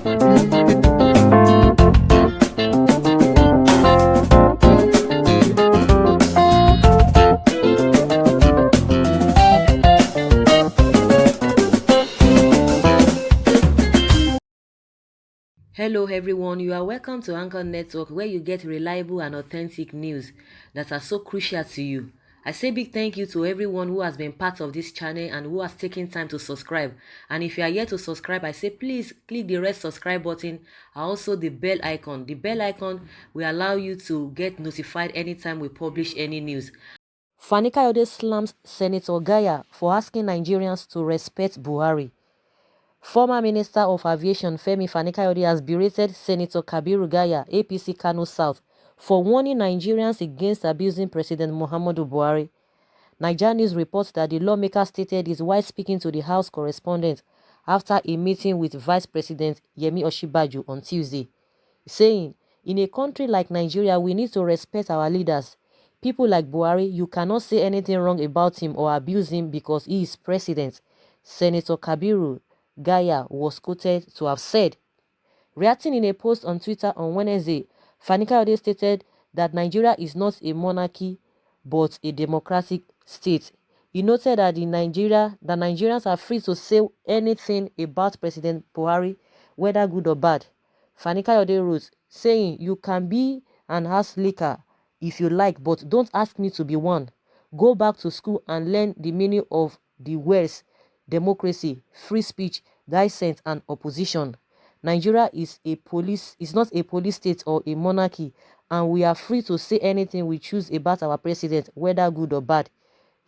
Hello, everyone. You are welcome to Anchor Network, where you get reliable and authentic news that are so crucial to you. I say big thank you to everyone who has been part of this channel and who has taken time to subscribe. And if you are yet to subscribe, I say please click the red subscribe button and also the bell icon. The bell icon will allow you to get notified anytime we publish any news. Fani Kayode slams Senator Gaya for asking Nigerians to respect Buhari. Former Minister of Aviation Femi Fani-Kayode has berated Senator Kabiru Gaya, APC Kano South, for warning Nigerians against abusing President Muhammadu Buhari. Niger News reports that the lawmaker stated this while speaking to the House correspondent after a meeting with Vice President Yemi Osinbajo on Tuesday, saying, "In a country like Nigeria, we need to respect our leaders. People like Buhari, you cannot say anything wrong about him or abuse him because he is president," Senator Kabiru Gaya was quoted to have said. Reacting in a post on Twitter on Wednesday, Fani Kayode stated that Nigeria is not a monarchy but a democratic state. He noted that that Nigerians are free to say anything about President Buhari, whether good or bad. Fani Kayode wrote, saying, "You can be an house liquor if you like, but don't ask me to be one. Go back to school and learn the meaning of the words democracy, free speech, dissent, and opposition. Nigeria is not a police state or a monarchy, and we are free to say anything we choose about our president, whether good or bad.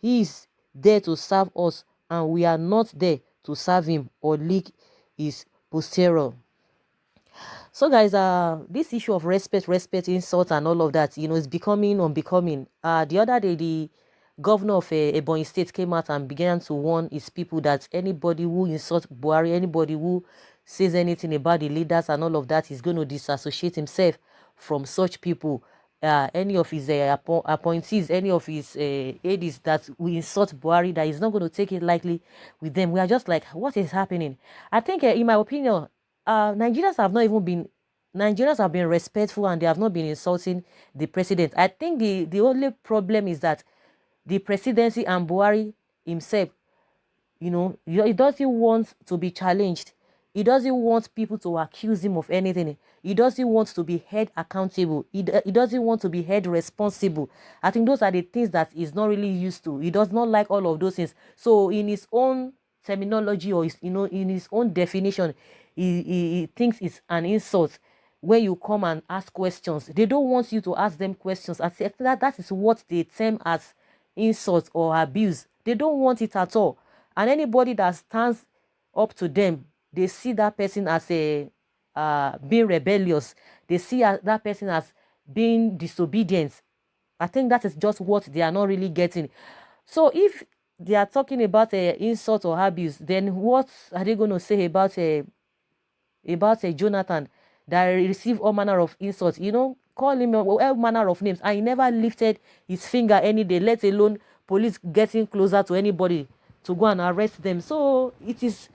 He is there to serve us, and we are not there to serve him or leak his posterior." So guys, this issue of respect, insult, and all of that, is becoming unbecoming. The other day, the governor of Ebonyi State came out and began to warn his people that anybody who insults Buhari, anybody who says anything about the leaders and all of that, is going to disassociate himself from such people. Any of his appointees, any of his aides that will insult Buhari, that he's not going to take it lightly with them. We are just like, what is happening? I think, in my opinion, Nigerians have been respectful and they have not been insulting the president. I think the only problem is that the presidency and Buhari himself, he doesn't want to be challenged. He doesn't want people to accuse him of anything. He doesn't want to be held accountable. He doesn't want to be held responsible. I think those are the things that he's not really used to. He does not like all of those things. So in his own terminology, or in his own definition, he thinks it's an insult when you come and ask questions. They don't want you to ask them questions. I say that is what they term as insult or abuse. They don't want it at all. And anybody that stands up to them, they see that person as a being rebellious. They see that person as being disobedient. I think that is just what they are not really getting. So if they are talking about insult or abuse, then what are they going to say about Jonathan that received all manner of insults? Call him all manner of names, and he never lifted his finger any day, let alone police getting closer to anybody to go and arrest them. So it is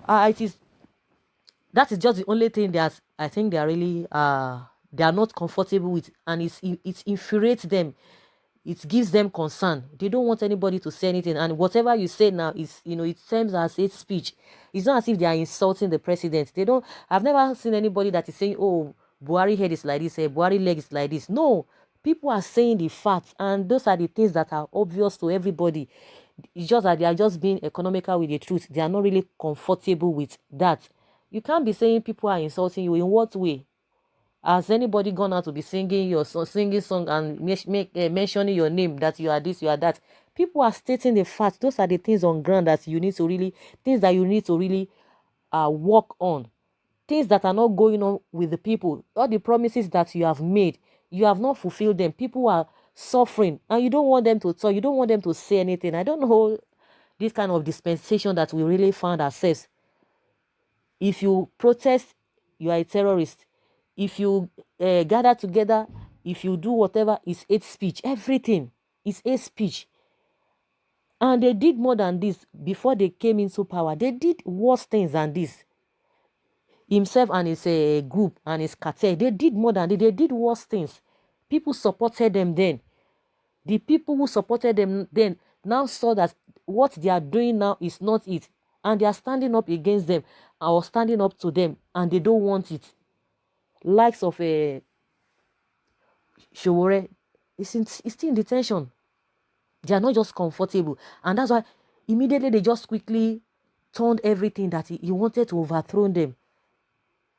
that is just the only thing that I think they are really they are not comfortable with, and it infuriates them. It gives them concern. They don't want anybody to say anything, and whatever you say now is, it seems as hate speech. It's not as if they are insulting the president. They don't. I've never seen anybody that is saying, "Oh, Buhari head is like this, Buhari leg is like this." No, people are saying the facts, and those are the things that are obvious to everybody. It's just that they are just being economical with the truth. They are not really comfortable with that. You can't be saying people are insulting you. In what way? Has anybody gone out to be singing your song, and mentioning your name, that you are this, you are that? People are stating the facts. Those are the things on ground that you need to really, work on. Things that are not going on with the people. All the promises that you have made, you have not fulfilled them. People are suffering, and you don't want them to talk. You don't want them to say anything. I don't know this kind of dispensation that we really found ourselves. If you protest, you are a terrorist. If you gather together, if you do whatever, it's hate speech. Everything is hate speech. And they did more than this before they came into power. They did worse things than this. himself and his group and his cartel, they did more than they did worse things. People supported them then. The people who supported them then now saw that what they are doing now is not it. And they are standing up against them or standing up to them, and they don't want it. Likes of Showore is still in detention. They are not just comfortable. And that's why immediately they just quickly turned everything that he wanted to overthrow them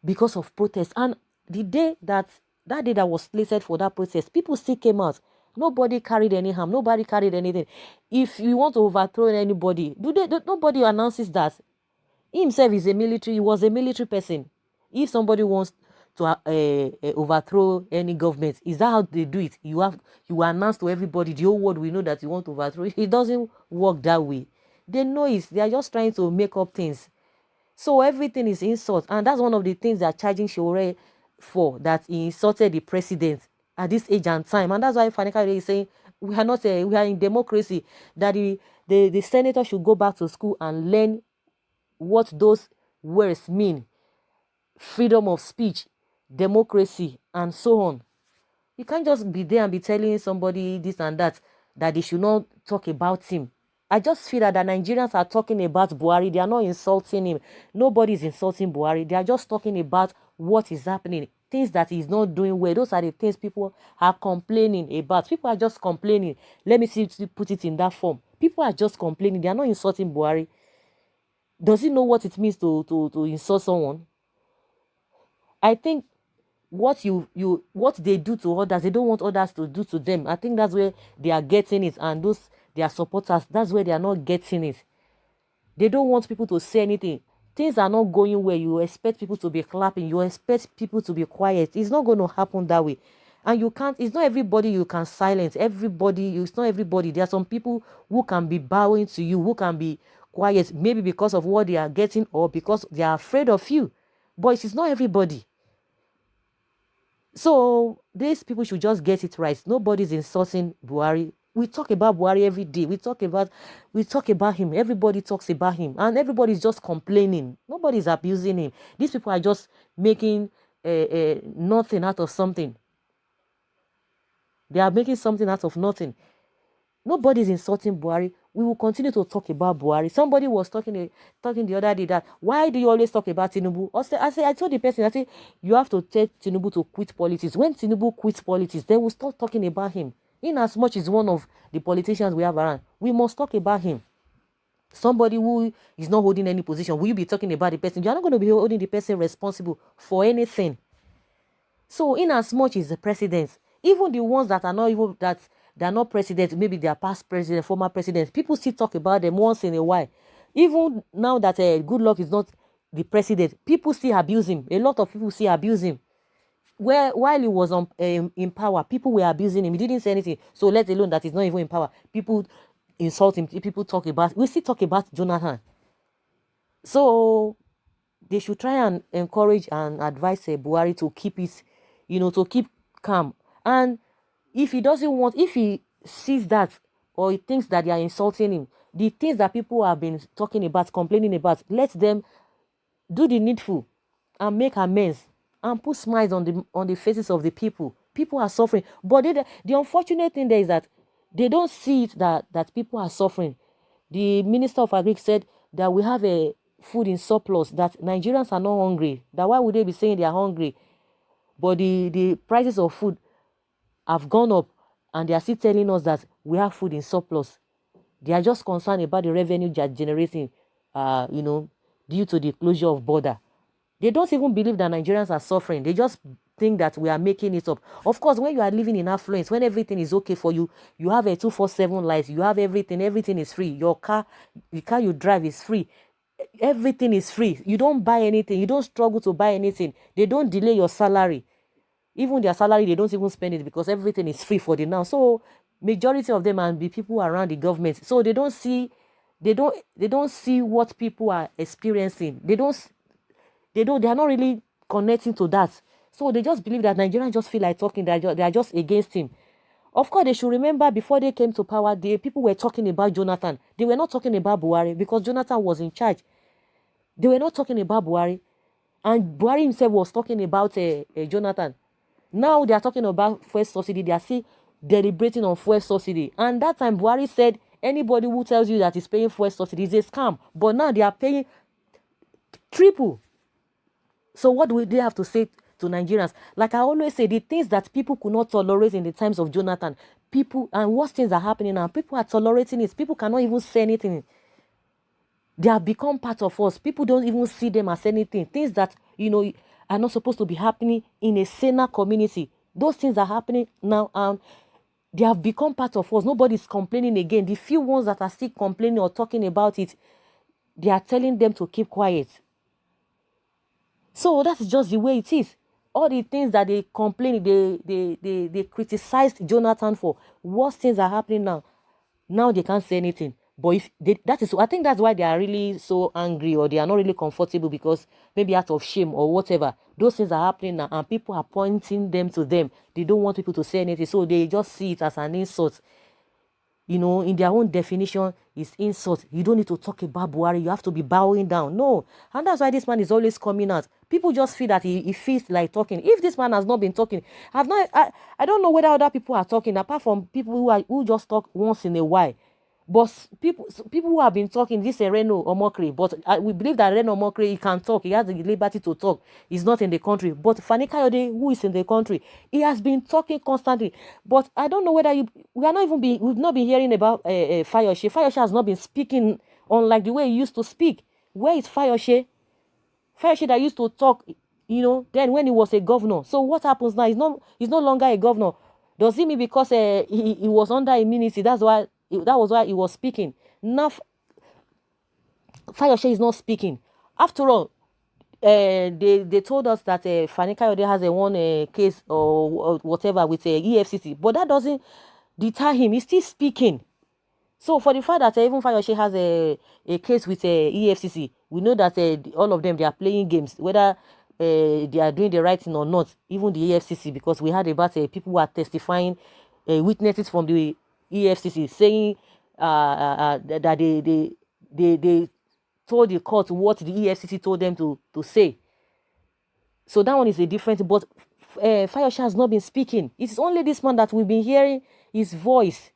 because of protest. And the day that day that was slated for that protest, people still came out. Nobody carried any harm. Nobody carried anything. If you want to overthrow anybody, nobody announces that. He himself is a military. He was a military person. If somebody wants to overthrow any government, is that how they do it? You announce to everybody, the whole world will know that you want to overthrow it. It doesn't work that way. They know it. They are just trying to make up things. So everything is insult, and that's one of the things they are charging Showore for, that he insulted the president at this age and time. And that's why Fanika is saying we are not we are in democracy, that the senator should go back to school and learn what those words mean: freedom of speech, democracy, and so on. You can't just be there and be telling somebody this and that they should not talk about him. I just feel that the Nigerians are talking about Buhari. They are not insulting him. Nobody is insulting Buhari. They are just talking about what is happening, things that he's not doing well. Those are the things people are complaining about. People are just complaining. Let me see, put it in that form. People are just complaining. They are not insulting Buhari. Does he know what it means to insult someone? I think what they do to others, they don't want others to do to them. I think that's where they are getting it, and those their supporters, that's where they are not getting it. They don't want people to say anything. Things are not going well. You expect people to be clapping. You expect people to be quiet. It's not going to happen that way. And you can't, it's not everybody you can silence. It's not everybody. There are some people who can be bowing to you, who can be quiet, maybe because of what they are getting or because they are afraid of you. But it's not everybody. So these people should just get it right. Nobody's insulting Buhari. We talk about Buhari every day. We talk about him. Everybody talks about him, and everybody's just complaining. Nobody's abusing him. These people are just making nothing out of something. They are making something out of nothing. Nobody's insulting Buhari. We will continue to talk about Buhari. Somebody was talking the other day that, why do you always talk about Tinubu? I told the person, I said, you have to tell Tinubu to quit politics. When Tinubu quits politics, then we'll start talking about him. In as much as one of the politicians we have around, we must talk about him. Somebody who is not holding any position, will you be talking about the person? You're not going to be holding the person responsible for anything. So in as much as the president, even the ones that are not even that they're not presidents, maybe they are past president, former presidents, people still talk about them once in a while. Even now that Goodluck is not the president, people still abuse him. A lot of people still abuse him. While he was in power, people were abusing him. He didn't say anything. So let alone that he's not even in power, people insult him. People talk about. We still talk about Jonathan. So they should try and encourage and advise Buhari to keep it, to keep calm. And if he sees that, or he thinks that they are insulting him, the things that people have been talking about, complaining about, let them do the needful and make amends and put smiles on the faces of the people. People are suffering. But the unfortunate thing there is that they don't see it that people are suffering. The Minister of Agriculture said that we have a food in surplus, that Nigerians are not hungry. That why would they be saying they are hungry? But the prices of food have gone up, and they are still telling us that we have food in surplus. They are just concerned about the revenue they are generating, due to the closure of border. They don't even believe that Nigerians are suffering. They just think that we are making it up. Of course, when you are living in affluence, when everything is okay for you, you have a 247 life, you have everything is free. The car you drive is free. Everything is free. You don't buy anything. You don't struggle to buy anything. They don't delay your salary. Even their salary, they don't even spend it because everything is free for them now. So majority of them and the people around the government, so they don't see what people are experiencing. They are not really connecting to that. So they just believe that Nigerians just feel like talking, they are just against him. Of course, they should remember before they came to power, the people were talking about Jonathan. They were not talking about Buhari because Jonathan was in charge. They were not talking about Buhari. And Buhari himself was talking about Jonathan. Now they are talking about fuel subsidy. They are still deliberating on fuel subsidy. And that time Buhari said anybody who tells you that is paying fuel subsidy is a scam. But now they are paying triple. So what do they have to say to Nigerians? Like I always say, the things that people could not tolerate in the times of Jonathan, people, and worse things are happening now. People are tolerating it. People cannot even say anything. They have become part of us. People don't even see them as anything. Things that, are not supposed to be happening in a saner community. Those things are happening now, and they have become part of us. Nobody's complaining again. The few ones that are still complaining or talking about it, they are telling them to keep quiet. So that's just the way it is. All the things that they complain, they criticized Jonathan for. Worse things are happening now. Now they can't say anything. But if they, that is, I think that's why they are really so angry, or they are not really comfortable, because maybe out of shame or whatever. Those things are happening now, and people are pointing them to them. They don't want people to say anything, so they just see it as an insult. In their own definition, is insult. You don't need to talk about Buhari. You have to be bowing down. No. And that's why this man is always coming out. People just feel that he feels like talking. If this man has not been talking, I don't know whether other people are talking, apart from people who just talk once in a while. But people who have been talking, this is Reno Omokri, but we believe that Reno Omokri, he can talk. He has the liberty to talk. He's not in the country. But Fani Kayode, who is in the country, he has been talking constantly. But I don't know whether we've not been hearing about Fayoshe. Fayoshe has not been speaking unlike the way he used to speak. Where is Fayoshe? Fayoshe that used to talk, then when he was a governor. So what happens now? He's no longer a governor. Does it mean because he was under immunity, that was why he was speaking? Now Fayoshe is not speaking. After all, they told us that Fani Kayode has a one case or whatever with EFCC, but that doesn't deter him. He's still speaking. So for the fact that even Fayoshe has a case with EFCC, we know that all of them, they are playing games, whether they are doing the right thing or not. Even the EFCC, because we heard about people who are testifying, witnesses from the EFCC saying that they told the court what the EFCC told them to say. So that one is a different, but Fayoshe has not been speaking. It's only this man that we've been hearing his voice.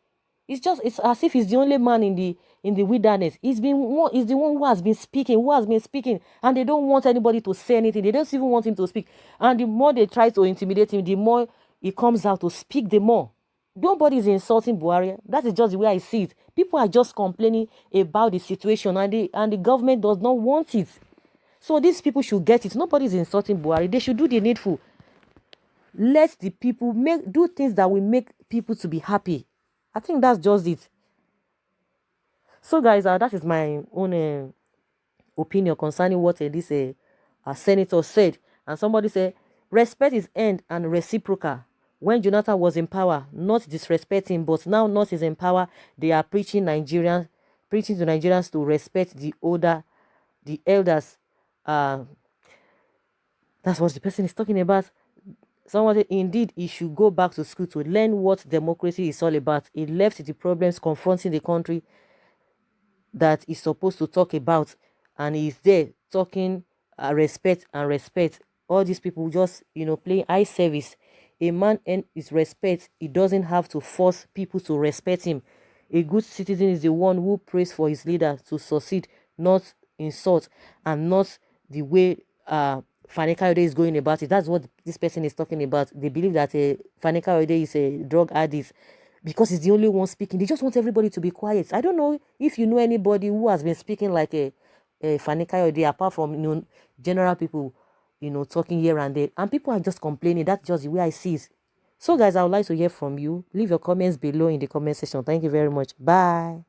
It's as if he's the only man in the wilderness. He's the one who has been speaking, and they don't want anybody to say anything. They don't even want him to speak. And the more they try to intimidate him, the more he comes out to speak, the more. Nobody is insulting Buhari. That is just the way I see it. People are just complaining about the situation, and the government does not want it. So these people should get it. Nobody is insulting Buhari. They should do the needful. Let the people do things that will make people to be happy. I think that's just it. So guys, that is my own opinion concerning what this senator said. And somebody said, respect is earned and reciprocal. When Jonathan was in power, not disrespecting, but now not is in power, they are preaching to Nigerians to respect the elders. That's what the person is talking about. Someone said, indeed, he should go back to school to learn what democracy is all about. He left the problems confronting the country that he's supposed to talk about, and he's there talking respect. All these people just, playing eye service. A man earns his respect. He doesn't have to force people to respect him. A good citizen is the one who prays for his leader to succeed, not insult, and not the way Fani Kayode is going about it. That's what this person is talking about. They believe that Fani Kayode is a drug addict because he's the only one speaking. They just want everybody to be quiet. I don't know if you know anybody who has been speaking like a Fani Kayode, apart from general people, talking here and there. And people are just complaining. That's just the way I see it. So guys, I would like to hear from you. Leave your comments below in the comment section. Thank you very much. Bye.